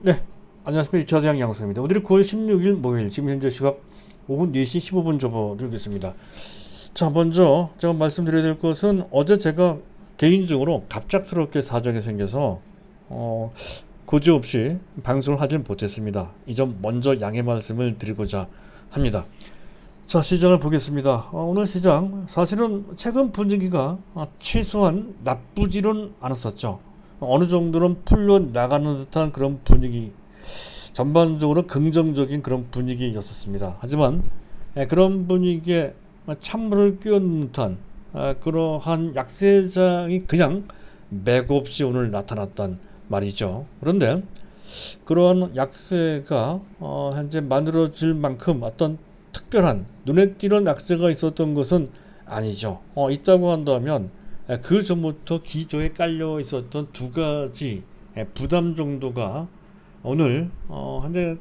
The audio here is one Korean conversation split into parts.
네, 안녕하십니까. 이차대양 양성입니다. 오늘이 9월 16일 목요일, 지금 현재 시각 오후 4시 15분 접어들겠습니다. 자, 먼저 제가 말씀드려야 될 것은 어제 제가 개인적으로 갑작스럽게 사정이 생겨서 고지없이 방송을 하지 못했습니다. 이 점 먼저 양해 말씀을 드리고자 합니다. 자, 시장을 보겠습니다. 오늘 시장 사실은 최근 분위기가 최소한 나쁘지는 않았었죠. 어느 정도는 풀려나가는 듯한 그런 분위기, 전반적으로 긍정적인 그런 분위기였었습니다. 하지만 그런 분위기에 찬물을 끼얹는 듯한 그러한 약세장이 그냥 맥없이 오늘 나타났단 말이죠. 그런데 그러한 약세가 현재 만들어질 만큼 어떤 특별한 눈에 띄는 약세가 있었던 것은 아니죠. 있다고 한다면 그 전부터 기저에 깔려 있었던 두 가지 부담 정도가 오늘 현재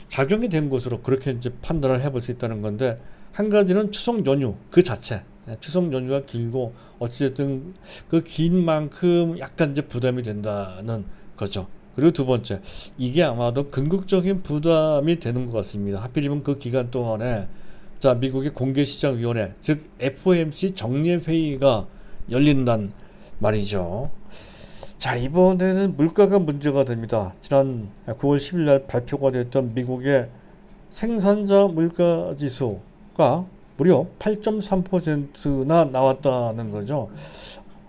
작용이 된 것으로 그렇게 이제 판단을 해볼 수 있다는 건데, 한 가지는 추석 연휴 그 자체, 추석 연휴가 길고 어찌됐든 그 긴 만큼 약간 이제 부담이 된다는 거죠. 그리고 두 번째, 이게 아마도 궁극적인 부담이 되는 것 같습니다. 하필이면 그 기간 동안에 자 미국의 공개시장위원회, 즉 FOMC 정례회의가 열린단 말이죠. 자, 이번에는 물가가 문제가 됩니다. 지난 9월 10일 날 발표가 됐던 미국의 생산자 물가 지수가 무려 8.3%나 나왔다는 거죠.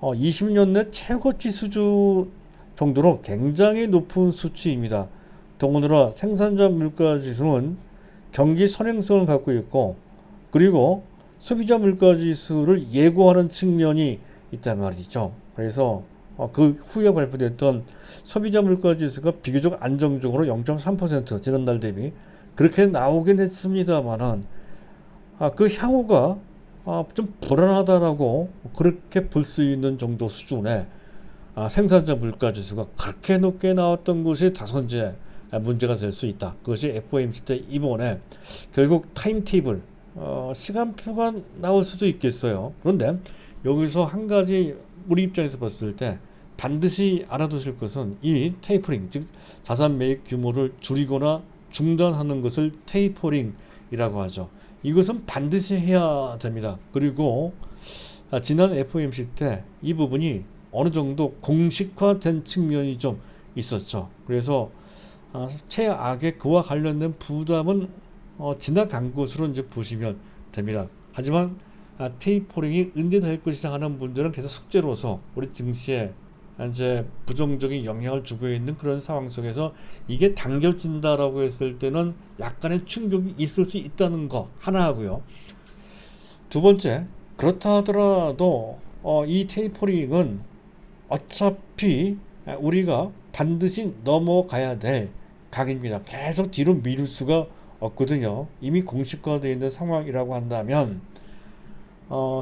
20년 내 최고치 수준 정도로 굉장히 높은 수치입니다. 더군다나 생산자 물가 지수는 경기 선행성을 갖고 있고, 그리고 소비자 물가 지수를 예고하는 측면이 있단 말이죠. 그래서 그 후에 발표됐던 소비자 물가 지수가 비교적 안정적으로 0.3% 지난달 대비 그렇게 나오긴 했습니다만은 그 향후가 좀 불안하다라고 그렇게 볼 수 있는 정도 수준의 생산자 물가 지수가 그렇게 높게 나왔던 것이 다선제 문제가 될 수 있다. 그것이 FOMC 때 이번에 결국 타임테이블, 시간표가 나올 수도 있겠어요. 그런데 여기서 한 가지 우리 입장에서 봤을 때 반드시 알아두실 것은 이 테이퍼링, 즉 자산 매입 규모를 줄이거나 중단하는 것을 테이퍼링이라고 하죠. 이것은 반드시 해야 됩니다. 그리고 지난 FOMC 때 이 부분이 어느 정도 공식화된 측면이 좀 있었죠. 그래서 최악의 그와 관련된 부담은 지나간 것으로 이제 보시면 됩니다. 하지만 테이퍼링이 언제 될 것이냐 하는 문제는 계속 숙제로서 우리 증시에 이제 부정적인 영향을 주고 있는 그런 상황 속에서 이게 당겨진다라고 했을 때는 약간의 충격이 있을 수 있다는 거 하나 하고요. 두 번째, 그렇다 하더라도 이 테이퍼링은 어차피 우리가 반드시 넘어가야 될 각입니다. 계속 뒤로 미룰 수가 없거든요. 이미 공식화되어 있는 상황이라고 한다면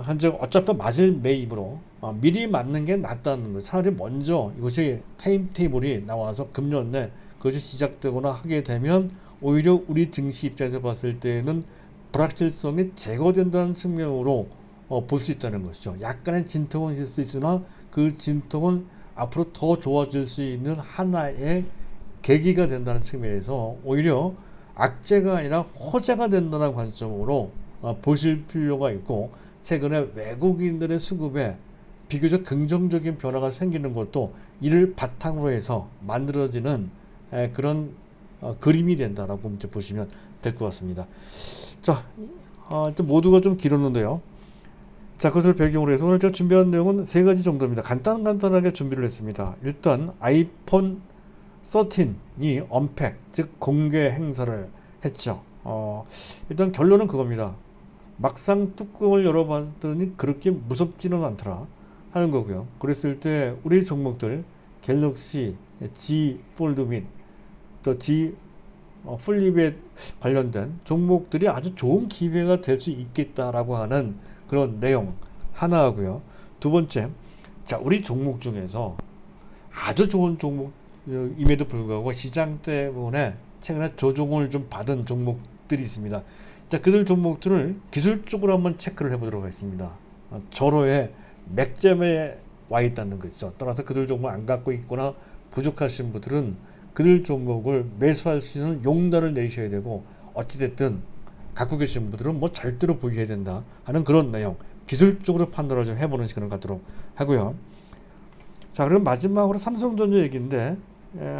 현재 어차피 맞을 매입으로 미리 맞는 게 낫다는 거. 차라리 먼저 이것이 타임테이블이 나와서 금년 내 그것이 시작되거나 하게 되면 오히려 우리 증시 입장에서 봤을 때는 불확실성이 제거된다는 측면으로 볼 수 있다는 것이죠. 약간의 진통은 있을 수 있으나 그 진통은 앞으로 더 좋아질 수 있는 하나의 계기가 된다는 측면에서 오히려 악재가 아니라 호재가 된다는 관점으로 보실 필요가 있고, 최근에 외국인들의 수급에 비교적 긍정적인 변화가 생기는 것도 이를 바탕으로 해서 만들어지는 그런 그림이 된다라고 이제 보시면 될 것 같습니다. 자, 모두가 좀 길었는데요. 자, 그것을 배경으로 해서 오늘 제가 준비한 내용은 세 가지 정도입니다. 간단하게 준비를 했습니다. 일단 아이폰 13이 언팩, 즉 공개 행사를 했죠. 일단 결론은 그겁니다. 막상 뚜껑을 열어봤더니 그렇게 무섭지는 않더라 하는 거고요. 그랬을 때 우리 종목들 갤럭시 G 폴드 및 또 G 플립에 관련된 종목들이 아주 좋은 기회가 될 수 있겠다라고 하는 그런 내용 하나 하고요. 두 번째, 자, 우리 종목 중에서 아주 좋은 종목임에도 불구하고 시장 때문에 최근에 조정을 좀 받은 종목들이 있습니다. 자, 그들 종목들을 기술적으로 한번 체크를 해보도록 하겠습니다. 절호의 맥점에 와 있다는 것이죠. 따라서 그들 종목 안 갖고 있거나 부족하신 분들은 그들 종목을 매수할 수 있는 용단을 내셔야 되고, 어찌됐든 갖고 계신 분들은 뭐 절대로 보유해야 된다 하는 그런 내용, 기술적으로 판단을 좀 해보는 시간을 갖도록 하고요. 자, 그럼 마지막으로 삼성전자 얘기인데,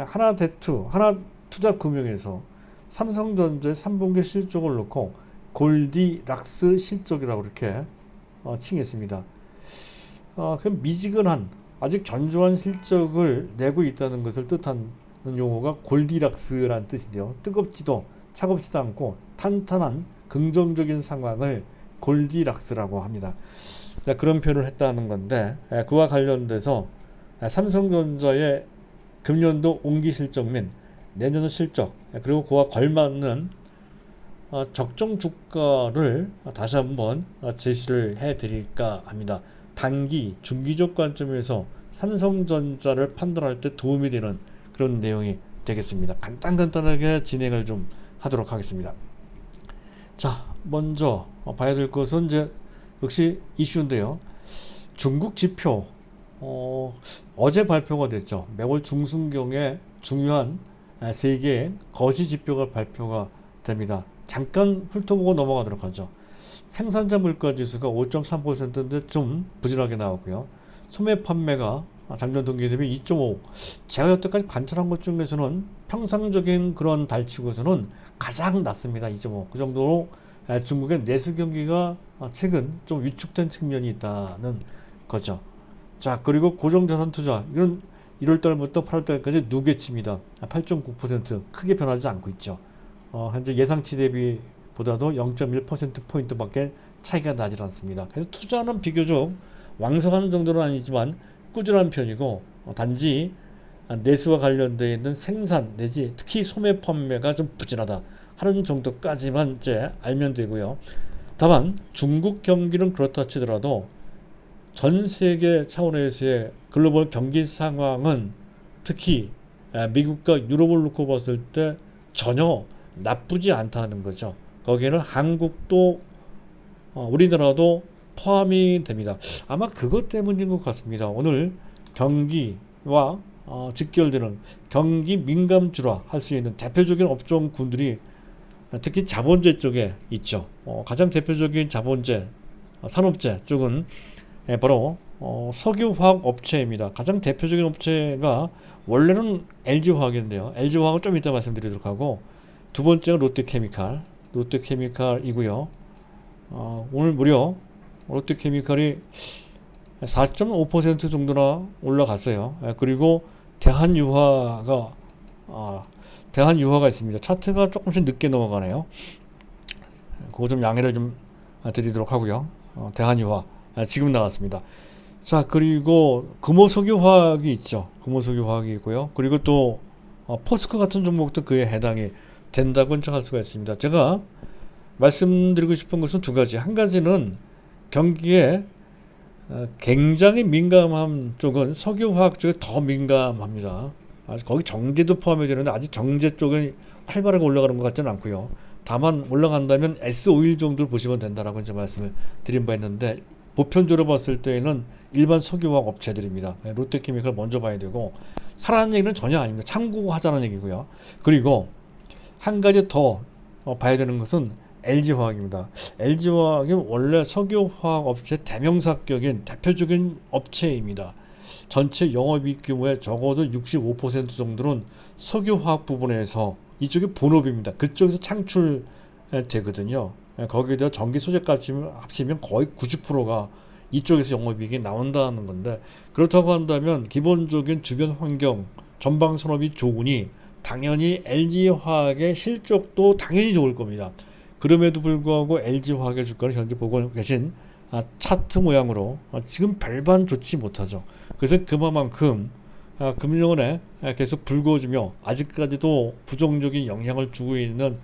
하나투자금융에서 삼성전자의 3분기 실적을 놓고 골디락스 실적이라고 이렇게 칭했습니다. 그 미지근한, 아직 견조한 실적을 내고 있다는 것을 뜻하는 용어가 골디락스라는 뜻인데요. 뜨겁지도 차갑지도 않고 탄탄한 긍정적인 상황을 골디락스라고 합니다. 그런 표현을 했다는 건데, 그와 관련돼서 삼성전자의 금년도 온기 실적 및 내년도 실적, 그리고 그와 걸맞는 적정 주가를 다시 한번 제시를 해 드릴까 합니다. 단기, 중기적 관점에서 삼성전자를 판단할 때 도움이 되는 그런 내용이 되겠습니다. 간단하게 진행을 좀 하도록 하겠습니다. 자, 먼저 봐야 될 것은 이제 역시 이슈인데요. 중국 지표, 어제 발표가 됐죠. 매월 중순경에 중요한 세 개의 거시 지표가 발표가 됩니다. 잠깐 훑어보고 넘어가도록 하죠. 생산자 물가 지수가 5.3%인데 좀 부진하게 나왔고요. 소매 판매가 작년 동기 대비 2.5. 제가 여태까지 관찰한 것 중에서는 평상적인 그런 달치고서는 가장 낮습니다. 2.5. 그 정도로 중국의 내수 경기가 최근 좀 위축된 측면이 있다는 거죠. 자, 그리고 고정자산 투자, 이건 1월달부터 8월달까지 누계치입니다. 8.9%, 크게 변하지 않고 있죠. 현재 예상치 대비보다도 0.1%포인트 밖에 차이가 나질 않습니다. 그래서 투자는 비교적 왕성한 정도는 아니지만 꾸준한 편이고, 단지 내수와 관련되어 있는 생산 내지 특히 소매 판매가 좀 부진하다 하는 정도까지만 이제 알면 되고요. 다만 중국 경기는 그렇다 치더라도 전 세계 차원에서의 글로벌 경기 상황은 특히 미국과 유럽을 놓고 봤을 때 전혀 나쁘지 않다는 거죠. 거기에는 한국도 우리나라도 포함이 됩니다. 아마 그것 때문인 것 같습니다. 오늘 경기와 직결되는 경기 민감주라 할 수 있는 대표적인 업종군들이 특히 자본재 쪽에 있죠. 가장 대표적인 자본재, 산업재 쪽은 바로 석유화학 업체입니다. 가장 대표적인 업체가 원래는 LG화학인데요. LG화학은 좀 이따 말씀드리도록 하고, 두 번째가 롯데케미칼이고요. 오늘 무려 롯데케미칼이 4.5% 정도나 올라갔어요. 그리고 대한유화가 있습니다. 차트가 조금씩 늦게 넘어가네요. 그거 좀 양해를 좀 드리도록 하고요. 대한유화 지금 나왔습니다. 자, 그리고 금호석유화학이 있죠. 금호석유화학이 있고요. 그리고 또 포스코 같은 종목도 그에 해당이 된다고 인정할 수가 있습니다. 제가 말씀드리고 싶은 것은 두 가지. 한 가지는 경기에 굉장히 민감한 쪽은 석유화학 쪽에 더 민감합니다. 거기 정제도 포함이 되는데 아직 정제 쪽은 활발하게 올라가는 것 같지는 않고요. 다만 올라간다면 S51 정도를 보시면 된다라고 이제 말씀을 드린 바 있는데, 보편적으로 봤을 때에는 일반 석유화학 업체들입니다. 롯데케미칼 먼저 봐야 되고, 사라는 얘기는 전혀 아닙니다. 참고하자는 얘기고요. 그리고 한 가지 더 봐야 되는 것은 LG화학입니다. LG화학이 원래 석유화학 업체 대명사격인 대표적인 업체입니다. 전체 영업이익 규모의 적어도 65% 정도는 석유화학 부분에서, 이쪽이 본업입니다. 그쪽에서 창출되거든요. 거기에다 전기 소재값 합치면 거의 90%가 이쪽에서 영업이익이 나온다는 건데, 그렇다고 한다면 기본적인 주변 환경 전방 산업이 좋으니 당연히 LG화학의 실적도 당연히 좋을 겁니다. 그럼에도 불구하고 LG화학의 주가를 현재 보고 계신 차트 모양으로 지금 별반 좋지 못하죠. 그래서 그만큼 금융원에 계속 불거워주며 아직까지도 부정적인 영향을 주고 있는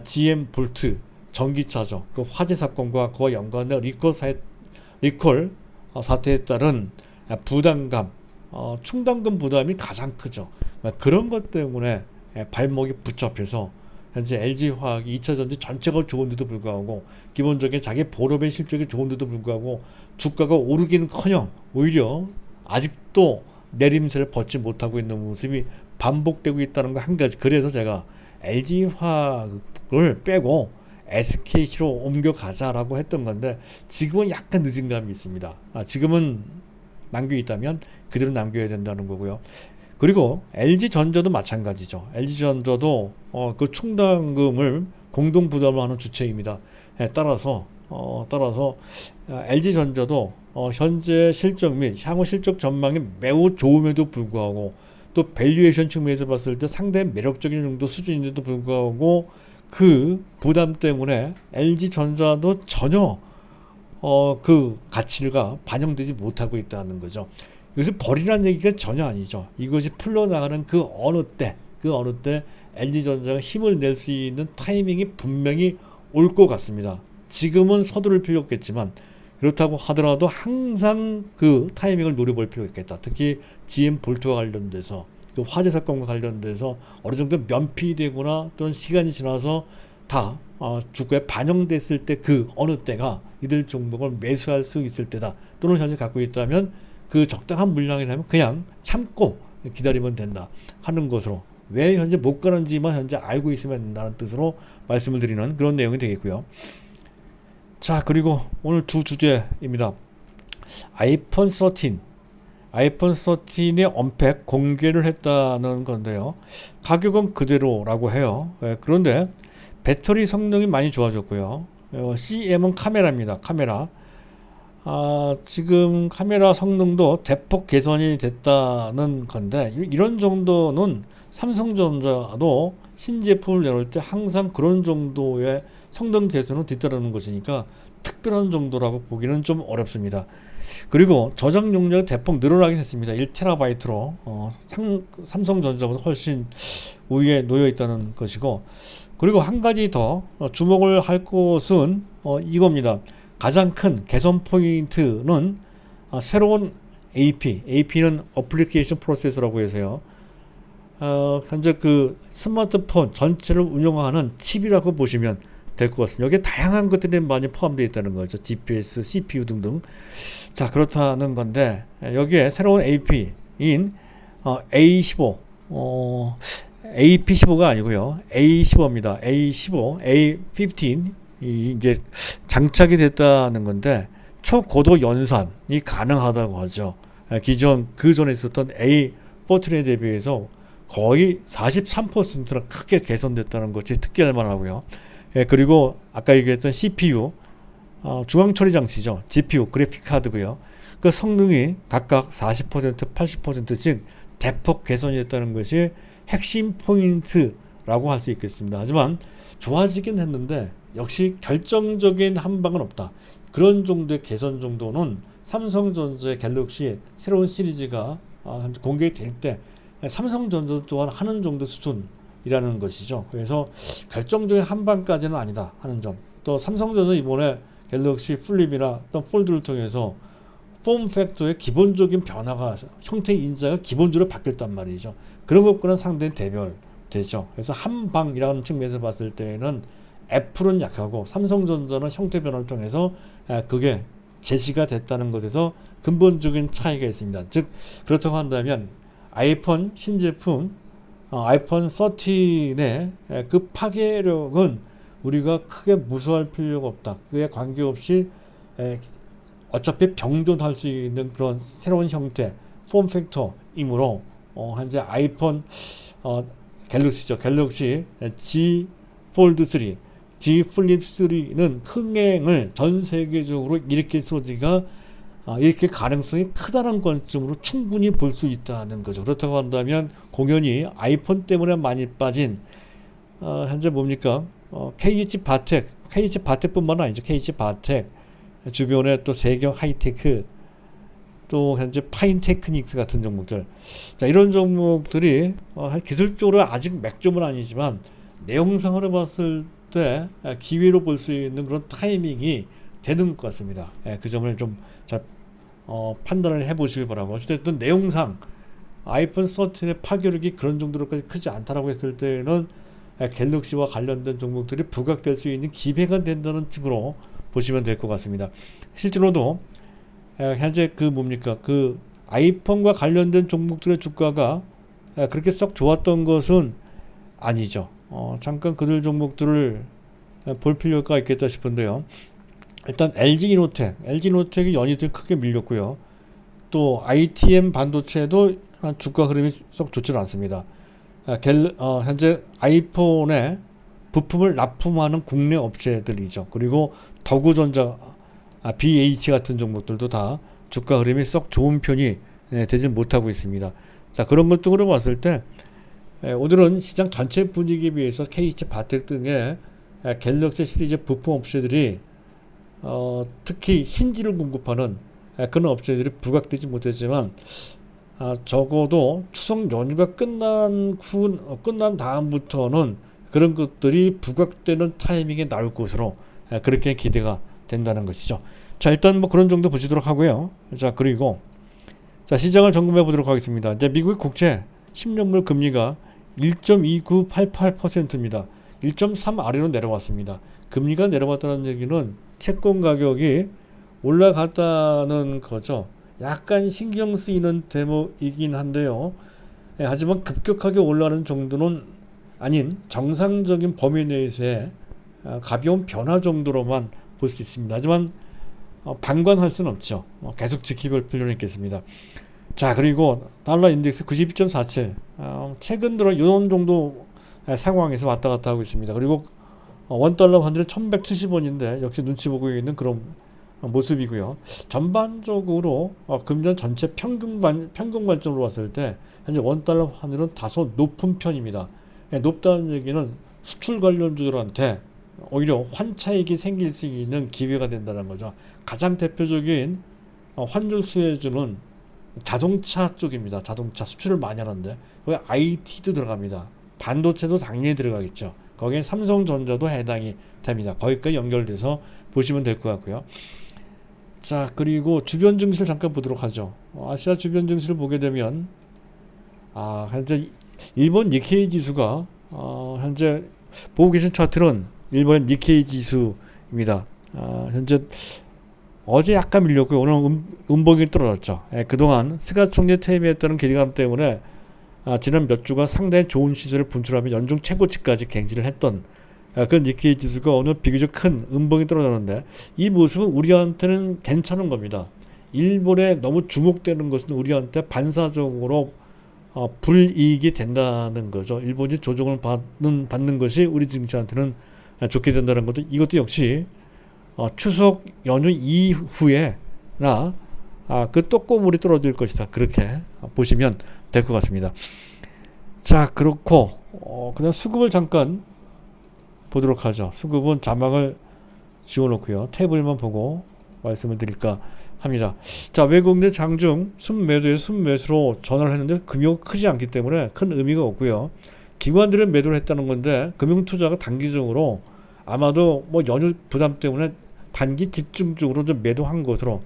GM 볼트 전기차죠. 그 화재 사건과 그와 연관된 리콜 사태에 따른 부담감, 충당금 부담이 가장 크죠. 그런 것 때문에 발목이 붙잡혀서 현재 LG화학이 2차전지 전체가 좋은데도 불구하고, 기본적인 자기 본업의 실적이 좋은데도 불구하고 주가가 오르기는커녕 오히려 아직도 내림세를 벗지 못하고 있는 모습이 반복되고 있다는 거 한 가지. 그래서 제가 LG화학을 빼고 SKC로 옮겨가자라고 했던 건데 지금은 약간 늦은 감이 있습니다. 지금은 남겨 있다면 그대로 남겨야 된다는 거고요. 그리고 LG전자도 마찬가지죠. LG전자도 그 충당금을 공동 부담하는 주체입니다. 따라서 LG전자도 현재 실적 및 향후 실적 전망이 매우 좋음에도 불구하고 또 밸류에이션 측면에서 봤을 때 상당히 매력적인 정도 수준인데도 불구하고 그 부담 때문에 LG전자도 전혀 그 가치가 반영되지 못하고 있다는 거죠. 이것을 버리라는 얘기가 전혀 아니죠. 이것이 풀려나가는 그 어느 때 LG전자가 힘을 낼 수 있는 타이밍이 분명히 올 것 같습니다. 지금은 서두를 필요 없겠지만 그렇다고 하더라도 항상 그 타이밍을 노려볼 필요가 있겠다. 특히 GM 볼트와 관련돼서 그 화재 사건과 관련돼서 어느 정도 면피되거나 또는 시간이 지나서 다 주가에 반영됐을 때 그 어느 때가 이들 종목을 매수할 수 있을 때다. 또는 현재 갖고 있다면 그 적당한 물량이라면 그냥 참고 기다리면 된다 하는 것으로, 왜 현재 못 가는지만 현재 알고 있으면 된다는 뜻으로 말씀을 드리는 그런 내용이 되겠고요. 자, 그리고 오늘 두 주제입니다. 아이폰 13의 언팩 공개를 했다는 건데요. 가격은 그대로라고 해요. 그런데 배터리 성능이 많이 좋아졌고요. CM은 카메라입니다. 카메라. 지금 카메라 성능도 대폭 개선이 됐다는 건데, 이런 정도는 삼성전자도 신제품을 내놓을 때 항상 그런 정도의 성능 개선은 뒤따르는 것이니까 특별한 정도라고 보기는 좀 어렵습니다. 그리고 저장 용량이 대폭 늘어나긴 했습니다. 1TB로 삼성전자보다 훨씬 우위에 놓여 있다는 것이고, 그리고 한 가지 더 주목을 할 것은 이겁니다. 가장 큰 개선 포인트는 새로운 AP는 어플리케이션 프로세서라고 해서요. 현재 그 스마트폰 전체를 운영하는 칩이라고 보시면 될 것 같습니다. 여기에 다양한 것들이 많이 포함되어 있다는 거죠. GPS, CPU 등등. 자, 그렇다는 건데 여기에 새로운 AP인 A15, AP15가 아니고요. A15입니다. A15, A15 이제 장착이 됐다는 건데 초고도 연산이 가능하다고 하죠. 기존 그 전에 있었던 A14에 대비해서 거의 43%나 크게 개선됐다는 것이 특기할 만하고요. 그리고 아까 얘기했던 CPU, 중앙 처리 장치죠. GPU, 그래픽 카드고요. 그 성능이 각각 40%, 80%씩 대폭 개선이 됐다는 것이 핵심 포인트라고 할 수 있겠습니다. 하지만 좋아지긴 했는데 역시 결정적인 한 방은 없다. 그런 정도의 개선 정도는 삼성전자의 갤럭시 새로운 시리즈가 공개될 때 삼성전자 또한 하는 정도 수준이라는 것이죠. 그래서 결정적인 한 방까지는 아니다 하는 점. 또 삼성전자 이번에 갤럭시 플립이나 또 폴드를 통해서 폼 팩터의 기본적인 변화가, 형태 인자가 기본적으로 바뀌었단 말이죠. 그런 것과는 상당히 대별되죠. 그래서 한 방이라는 측면에서 봤을 때는 애플은 약하고 삼성전자는 형태 변화를 통해서 그게 제시가 됐다는 것에서 근본적인 차이가 있습니다. 즉 그렇다고 한다면 아이폰 신제품 아이폰 13의 그 파괴력은 우리가 크게 무서워할 필요가 없다. 그에 관계없이 어차피 병존할 수 있는 그런 새로운 형태 폼 팩터이므로 현재 아이폰 갤럭시죠. 갤럭시 G 폴드 3, G 플립 3는 흥행을 전 세계적으로 일으킬 소지가 일으킬 가능성이 크다는 관점으로 충분히 볼 수 있다는 거죠. 그렇다고 한다면 공연히 아이폰 때문에 많이 빠진 현재 뭡니까? KH바텍뿐만 아니죠. KH바텍 주변에 또 세경 하이테크, 또 현재 파인테크닉스 같은 종목들, 자, 이런 종목들이 기술적으로 아직 맥점은 아니지만 내용상으로 봤을 때 기회로 볼 수 있는 그런 타이밍이 되는 것 같습니다. 그 점을 좀 잘 판단을 해보시길 바라고. 어쨌든 내용상 아이폰 13의 파괴력이 그런 정도로까지 크지 않다라고 했을 때는 갤럭시와 관련된 종목들이 부각될 수 있는 기회가 된다는 측으로 보시면 될 것 같습니다. 실제로도 현재 그 뭡니까? 그 아이폰과 관련된 종목들의 주가가 그렇게 썩 좋았던 것은 아니죠. 잠깐 그들 종목들을 볼 필요가 있겠다 싶은데요. 일단 LG이노텍이 연이틀 크게 밀렸고요. 또 ITM 반도체도 주가 흐름이 썩 좋지 않습니다. 현재 아이폰에 부품을 납품하는 국내 업체들이죠. 그리고 더구전자, BH 같은 종목들도 다 주가 흐름이 썩 좋은 편이 되지 못하고 있습니다. 자, 그런 것 등으로 봤을 때 오늘은 시장 전체 분위기에 비해서 KT, 바텍 등의 갤럭시 시리즈 부품 업체들이 특히 힌지를 공급하는 그런 업체들이 부각되지 못했지만 적어도 추석 연휴가 끝난 다음부터는 그런 것들이 부각되는 타이밍에 나올 것으로 그렇게 기대가 된다는 것이죠. 자, 일단 뭐 그런 정도 보시도록 하고요. 자, 그리고 자, 시장을 점검해 보도록 하겠습니다. 이제 미국의 국채 10년물 금리가 1.2988%입니다. 1.3 아래로 내려왔습니다. 금리가 내려왔다는 얘기는 채권 가격이 올라갔다는 거죠. 약간 신경 쓰이는 대목이긴 한데요. 하지만 급격하게 올라가는 정도는 아닌 정상적인 범위 내에서의 가벼운 변화 정도로만 볼 수 있습니다. 하지만 방관할 수는 없죠. 계속 지켜볼 필요는 있겠습니다. 자, 그리고 달러 인덱스 92.47 최근 들어 이런 정도 상황에서 왔다 갔다 하고 있습니다. 그리고 원달러 환율은 1170원인데 역시 눈치 보고 있는 그런 모습이고요. 전반적으로 금년 전체 평균 관점으로 봤을 때 현재 원달러 환율은 다소 높은 편입니다. 높다는 얘기는 수출 관련주들한테 오히려 환차익이 생길 수 있는 기회가 된다는 거죠. 가장 대표적인 환율 수혜주는 자동차 쪽입니다. 자동차 수출을 많이 하는데 거기 IT도 들어갑니다. 반도체도 당연히 들어가겠죠. 거기에 삼성전자도 해당이 됩니다. 거기까지 연결돼서 보시면 될 것 같고요. 자, 그리고 주변 증시를 잠깐 보도록 하죠. 아시아 주변 증시를 보게 되면 현재 일본 니케이 지수가 현재 보고 계신 차트는 일본의 니케이 지수입니다. 현재 어제 약간 밀렸고요. 오늘 음봉이 떨어졌죠. 그동안 스가 총리 퇴임에 따른 기대감 때문에 지난 몇 주간 상당히 좋은 시세를 분출하며 연중 최고치까지 갱신을 했던 그 니케이 지수가 오늘 비교적 큰 음봉이 떨어졌는데 이 모습은 우리한테는 괜찮은 겁니다. 일본에 너무 주목되는 것은 우리한테 반사적으로 불이익이 된다는 거죠. 일본이 조정을 받는 것이 우리 증시한테는 좋게 된다는 것도 이것도 역시 추석 연휴 이후에나 그 떡고물이 떨어질 것이다. 그렇게 보시면 될 것 같습니다. 자, 그렇고 그냥 수급을 잠깐 보도록 하죠. 수급은 자막을 지워놓고요. 테이블만 보고 말씀을 드릴까 합니다. 자, 외국내 장중 순매도에 순매수로 전환을 했는데 금요가 크지 않기 때문에 큰 의미가 없고요. 기관들은 매도를 했다는 건데 금융투자가 단기적으로 아마도 뭐 연휴 부담 때문에 단기 집중적으로 좀 매도한 것으로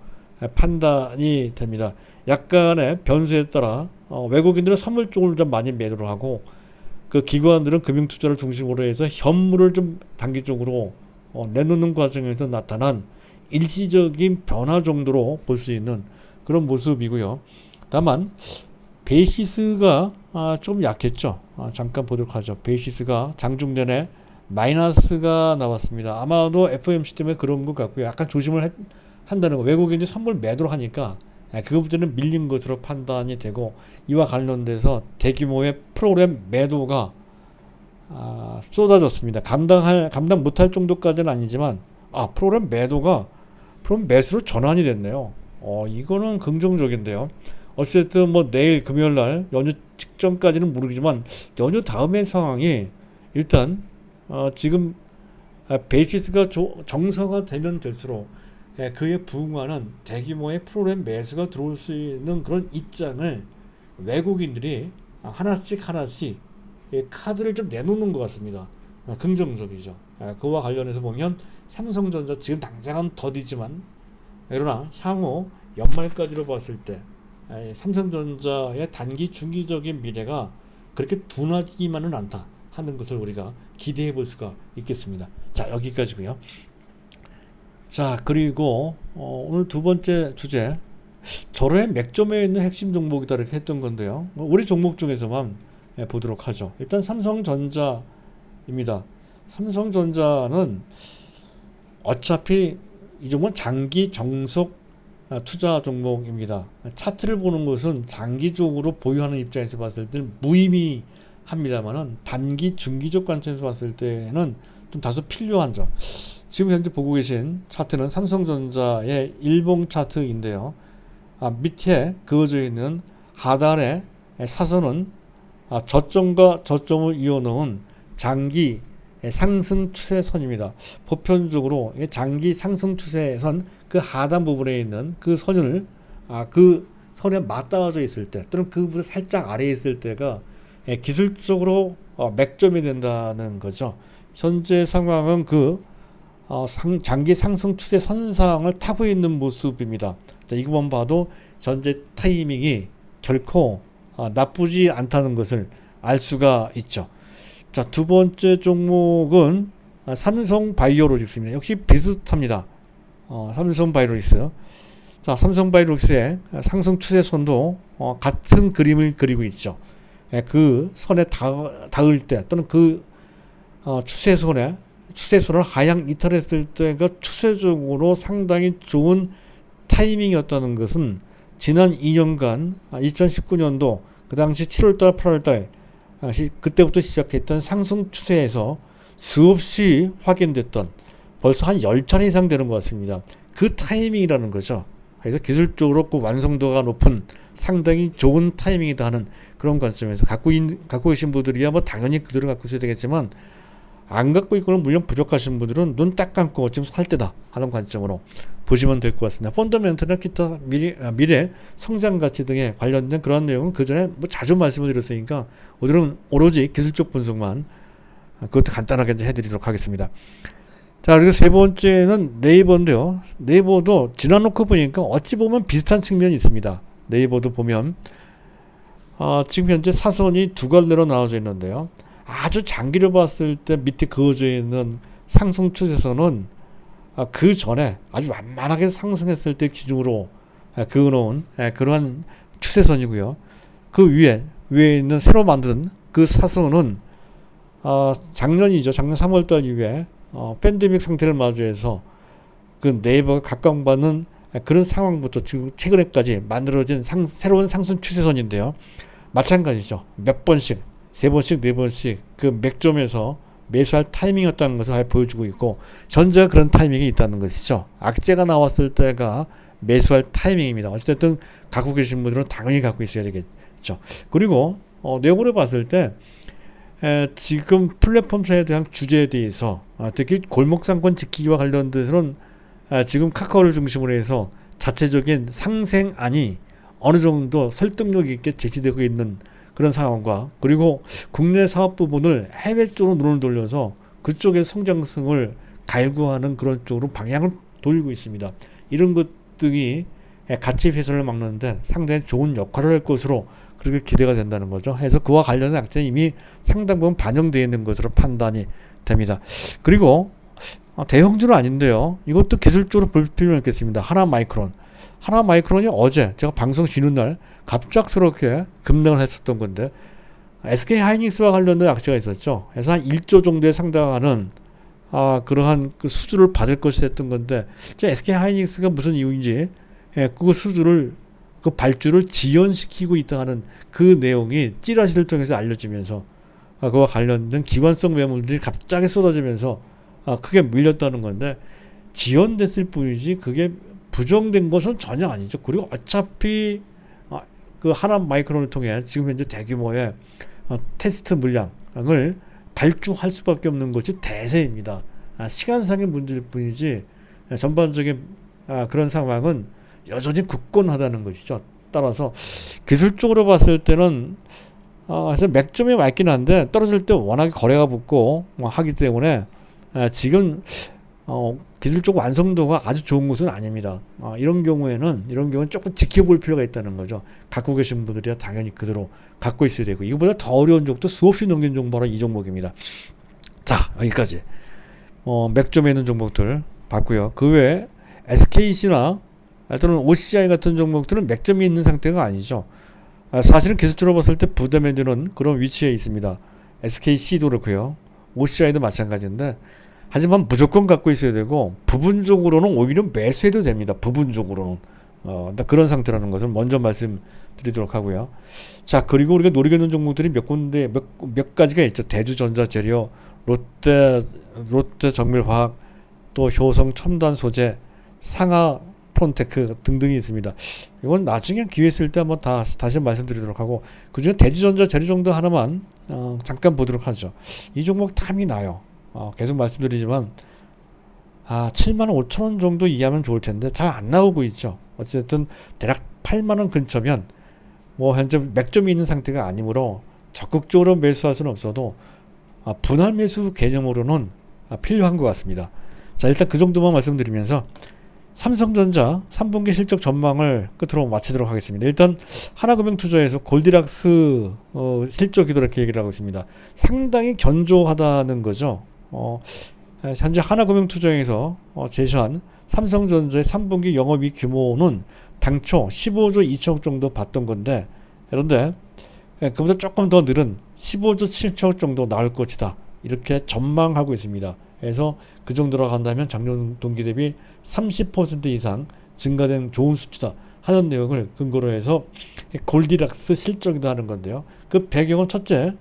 판단이 됩니다. 약간의 변수에 따라 외국인들은 선물 쪽을 좀 많이 매도를 하고 그 기관들은 금융투자를 중심으로 해서 현물을 좀 단기적으로 내놓는 과정에서 나타난 일시적인 변화 정도로 볼 수 있는 그런 모습이고요. 다만 베이시스가 좀 약했죠. 잠깐 보도록 하죠. 베이시스가 장중 내내 마이너스가 나왔습니다. 아마도 FOMC 때문에 그런 것 같고요. 약간 조심을 한다는 거. 외국인들이 선물 매도를 하니까 그것부터는 밀린 것으로 판단이 되고 이와 관련돼서 대규모의 프로그램 매도가 쏟아졌습니다. 감당 못할 정도까지는 아니지만 프로그램 매수로 전환이 됐네요. 이거는 긍정적인데요. 어쨌든 뭐 내일 금요일 날 연휴 직전까지는 모르겠지만 연휴 다음의 상황이 일단 지금 베이시스가 정상화되면 될수록 그에 부응하는 대규모의 프로그램 매수가 들어올 수 있는 그런 입장을 외국인들이 하나씩 카드를 좀 내놓는 것 같습니다. 긍정적이죠. 그와 관련해서 보면 삼성전자 지금 당장은 더디지만 그러나 향후 연말까지로 봤을 때 삼성전자의 단기 중기적인 미래가 그렇게 둔하지만은 않다 하는 것을 우리가 기대해 볼 수가 있겠습니다. 자, 여기까지고요. 자, 그리고 오늘 두 번째 주제 절호의 맥점에 있는 핵심 종목이다 이렇게 했던 건데요. 우리 종목 중에서만 보도록 하죠. 일단 삼성전자입니다. 삼성전자는 어차피 이 종목은 장기 정석 투자 종목입니다. 차트를 보는 것은 장기적으로 보유하는 입장에서 봤을 때는 무의미합니다만은 단기, 중기적 관점에서 봤을 때는 좀 다소 필요한 점. 지금 현재 보고 계신 차트는 삼성전자의 일봉 차트인데요. 밑에 그어져 있는 하단의 사선은 저점과 저점을 이어놓은 장기 상승 추세선입니다. 보편적으로 장기 상승 추세선 그 하단 부분에 있는 그 선을 그 선에 맞닿아져 있을 때 또는 그보다 살짝 아래에 있을 때가 기술적으로 맥점이 된다는 거죠. 현재 상황은 그 장기 상승 추세 선상을 타고 있는 모습입니다. 자, 이것만 봐도 현재 타이밍이 결코 나쁘지 않다는 것을 알 수가 있죠. 자, 두 번째 종목은 삼성바이오로직스입니다. 역시 비슷합니다. 삼성바이오로직스. 자, 삼성바이오로직스의 상승 추세선도 같은 그림을 그리고 있죠. 그 선에 닿을 때 또는 그 추세선을 하향 이탈했을 때가 추세적으로 상당히 좋은 타이밍이었다는 것은 지난 2년간 2019년도 그 당시 7월달 8월달 그때부터 시작했던 상승 추세에서 수없이 확인됐던 벌써 한 10차례 이상 되는 것 같습니다. 그 타이밍이라는 거죠. 그래서 기술적으로 그 완성도가 높은 상당히 좋은 타이밍이다 하는 그런 관점에서 갖고 계신 분들이야 뭐 당연히 그대로 갖고 있어야 되겠지만 안 갖고 있고는 물론 부족하신 분들은 눈 딱 감고 지금 살 때다 하는 관점으로 보시면 될 것 같습니다. 펀더멘털이나 기타 미래 성장 가치 등에 관련된 그런 내용은 그 전에 뭐 자주 말씀을 드렸으니까 오늘은 오로지 기술적 분석만 그것도 간단하게 해드리도록 하겠습니다. 자, 그리고 세 번째는 네이버인데요. 네이버도 지나놓고 보니까 어찌 보면 비슷한 측면이 있습니다. 네이버도 보면 지금 현재 사선이 두 갈래로 나눠져 있는데요. 아주 장기로 봤을 때 밑에 그어져 있는 상승 추세선은 그 전에 아주 완만하게 상승했을 때 기준으로 그어놓은 그러한 추세선이고요. 그 위에 있는 새로 만든 그 사선은 작년이죠. 작년 3월달 이후에 팬데믹 상태를 마주해서 그 네이버가 각광받는 그런 상황부터 지금 최근에까지 만들어진 새로운 상승 추세선인데요. 마찬가지죠. 몇 번씩, 세 번씩, 네 번씩 그 맥점에서 매수할 타이밍이었다는 것을 보여주고 있고 현재가 그런 타이밍이 있다는 것이죠. 악재가 나왔을 때가 매수할 타이밍입니다. 어쨌든 갖고 계신 분들은 당연히 갖고 있어야 되겠죠. 그리고 내용으로 봤을 때 지금 플랫폼사에 대한 주제에 대해서 특히 골목상권 지키기와 관련돼서는 지금 카카오를 중심으로 해서 자체적인 상생안이 어느 정도 설득력 있게 제시되고 있는 그런 상황과 그리고 국내 사업 부분을 해외 쪽으로 눈을 돌려서 그쪽의 성장성을 갈구하는 그런 쪽으로 방향을 돌리고 있습니다. 이런 것 등이 가치 훼손을 막는데 상당히 좋은 역할을 할 것으로 그렇게 기대가 된다는 거죠. 해서 그와 관련된 악재는 이미 상당 부분 반영되어 있는 것으로 판단이 됩니다. 그리고 대형주는 아닌데요. 이것도 기술적으로 볼 필요는 있겠습니다. 하나마이크론이 어제 제가 방송 쉬는 날 갑작스럽게 급락을 했었던 건데 SK하이닉스와 관련된 악재가 있었죠. 그래서 한 1조 정도에 상당하는 그러한 그 수주를 받을 것이 됐던 건데 SK하이닉스가 무슨 이유인지 그 수주를 그 발주를 지연시키고 있다 하는 그 내용이 찌라시를 통해서 알려지면서 그와 관련된 기관성 매물들이 갑자기 쏟아지면서 크게 밀렸다는 건데 지연됐을 뿐이지 그게 부정된 것은 전혀 아니죠. 그리고 어차피 그 하나마이크론을 통해 지금 현재 대규모의 테스트 물량을 발주할 수밖에 없는 것이 대세입니다. 시간상의 문제일 뿐이지 전반적인 그런 상황은 여전히 굳건하다는 것이죠. 따라서 기술적으로 봤을 때는 사실 맥점이 맞긴 한데 떨어질 때 워낙에 거래가 붙고 하기 때문에 지금 기술적 완성도가 아주 좋은 것은 아닙니다. 이런 경우는 조금 지켜볼 필요가 있다는 거죠. 갖고 계신 분들이야 당연히 그대로 갖고 있어야 되고 이거보다 더 어려운 종목도 수없이 넘긴 종목은 이 종목입니다. 자, 여기까지 맥점에 있는 종목들 봤고요. 그 외에 SKC나 또는 OCI 같은 종목들은 맥점이 있는 상태가 아니죠. 사실은 기술적으로 봤을 때 부담해주는 그런 위치에 있습니다. SKC도 그렇고요. OCI도 마찬가지인데, 하지만 무조건 갖고 있어야 되고 부분적으로는 오히려 매수해도 됩니다. 부분적으로는 그런 상태라는 것을 먼저 말씀드리도록 하고요. 자, 그리고 우리가 노리고 있는 종목들이 몇 가지가 있죠. 대주전자재료, 롯데 정밀화학, 또 효성 첨단 소재, 상하 폰테크 등등이 있습니다. 이건 나중에 기회 있을 때 한번 다시 말씀드리도록 하고, 그중에 대주전자 재료 정도 하나만 잠깐 보도록 하죠. 이 종목 탐이 나요. 계속 말씀드리지만 75,000원 정도 이해하면 좋을 텐데 잘 안 나오고 있죠. 어쨌든 대략 8만원 근처면 뭐 현재 맥점이 있는 상태가 아니므로 적극적으로 매수할 수는 없어도 분할 매수 개념으로는 필요한 것 같습니다. 자, 일단 그 정도만 말씀드리면서 삼성전자 3분기 실적 전망을 끝으로 마치도록 하겠습니다. 일단 하나금융투자에서 골디락스 실적이다 이렇게 얘기를 하고 있습니다. 상당히 견조하다는 거죠. 현재 하나금융투자에서 제시한 삼성전자의 3분기 영업이익 규모는 당초 15조 2천억 정도 봤던 건데, 그런데 그보다 조금 더 늘은 15조 7천억 정도 나올 것이다 이렇게 전망하고 있습니다. 그래서 그 정도로 간다면 작년 동기 대비 30% 이상 증가된 좋은 수치다 하는 내용을 근거로 해서 골디락스 실적이다 하는 건데요. 그 배경은 첫째,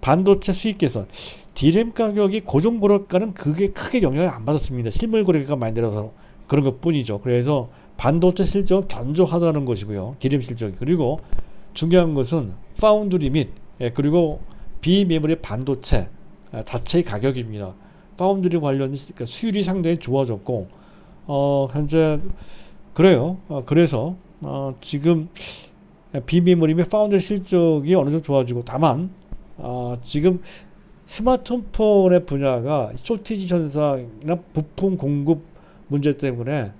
반도체 수익 개선. D램 가격이 고정고락가는 그게 크게 영향을 안 받았습니다. 실물 거래가 많이 내려서 그런 것 뿐이죠. 그래서 반도체 실적 견조하다는 것이고요. D램 실적이. 그리고 중요한 것은 파운드리 및 그리고 비메모리 반도체 자체의 가격입니다. 파운드리 관련 수율이 상당히 좋아졌고 현재 그래요. 그래서 지금 비메모리 및 파운드리 실적이 어느 정도 좋아지고, 다만 지금 스마트폰의 분야가 쇼티지 현상이나 부품 공급 문제 때문에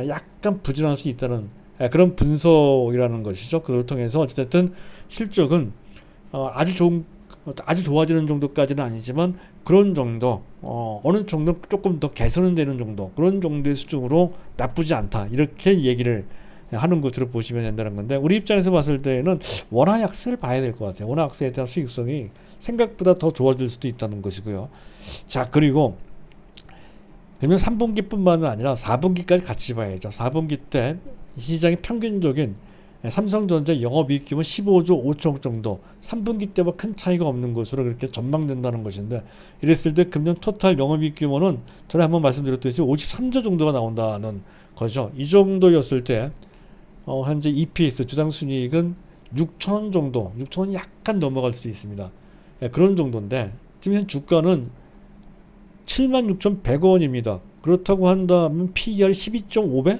약간 부진할 수 있다는 그런 분석이라는 것이죠. 그걸 통해서 어쨌든 실적은 아주 좋아지는 정도까지는 아니지만 그런 정도, 어느 정도 조금 더 개선은 되는 정도, 그런 정도의 수준으로 나쁘지 않다 이렇게 얘기를 하는 것으로 보시면 된다는 건데, 우리 입장에서 봤을 때는 원화 약세를 봐야 될 것 같아요. 원화 약세에 대한 수익성이 생각보다 더 좋아질 수도 있다는 것이고요. 자, 그리고 그러면 3분기뿐만 아니라 4분기까지 같이 봐야죠. 4분기 때 시장의 평균적인 삼성전자 영업이익 규모 15조 5천억 정도, 3분기 때와 큰 차이가 없는 것으로 그렇게 전망된다는 것인데, 이랬을 때 금년 토탈 영업이익 규모는 전에 한번 말씀드렸듯이 53조 정도가 나온다는 거죠. 이 정도였을 때 현재 EPS 주당 순이익은 6천원 정도, 6천원이 약간 넘어갈 수도 있습니다. 그런 정도인데 지금 현 주가는 76,100원입니다. 그렇다고 한다면 PER 12.5배?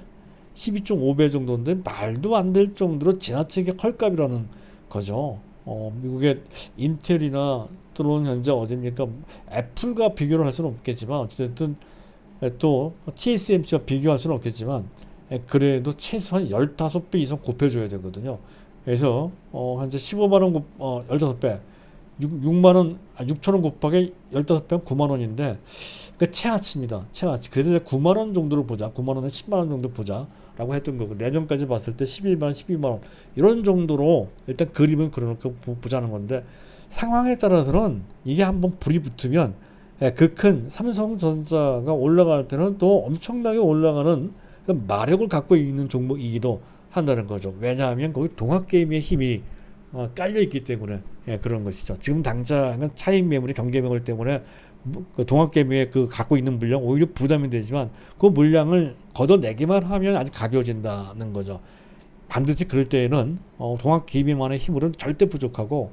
12.5배 정도인데 말도 안 될 정도로 지나치게 헐값이라는 거죠. 미국의 인텔이나 또는 현재 어디입니까? 애플과 비교를 할 수는 없겠지만 어쨌든 또 TSMC와 비교할 수는 없겠지만 그래도 최소한 15배 이상 곱해줘야 되거든요. 그래서 현재 15만원 15배 6만원 6천원 곱하기 15배는 9만원인데 그 최하치입니다. 최하치. 그래서 9만원 정도로 보자. 9만원에 10만원 정도 보자 라고 했던 거고, 내년까지 봤을 때 11만원 12만원 이런 정도로 일단 그림은 그려놓고 보자는 건데, 상황에 따라서는 이게 한번 불이 붙으면 그 큰 삼성전자가 올라갈 때는 또 엄청나게 올라가는 마력을 갖고 있는 종목이기도 한다는 거죠. 왜냐하면 거기 동학개미의 힘이 깔려 있기 때문에 그런 것이죠. 지금 당장은 차익 매물이 경계 매물 때문에 그 동학개미의 그 갖고 있는 물량 오히려 부담이 되지만 그 물량을 걷어내기만 하면 아주 가벼워진다는 거죠. 반드시 그럴 때에는 동학개미만의 힘으로는 절대 부족하고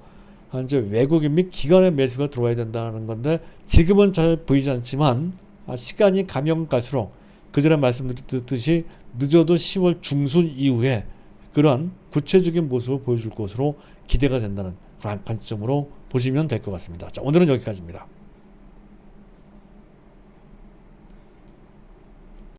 이제 외국인 및 기관의 매수가 들어와야 된다는 건데, 지금은 잘 보이지 않지만 시간이 가면 갈수록 그전에 말씀드렸듯이 늦어도 10월 중순 이후에 그러한 구체적인 모습을 보여줄 것으로 기대가 된다는 그런 관점으로 보시면 될 것 같습니다. 자, 오늘은 여기까지입니다.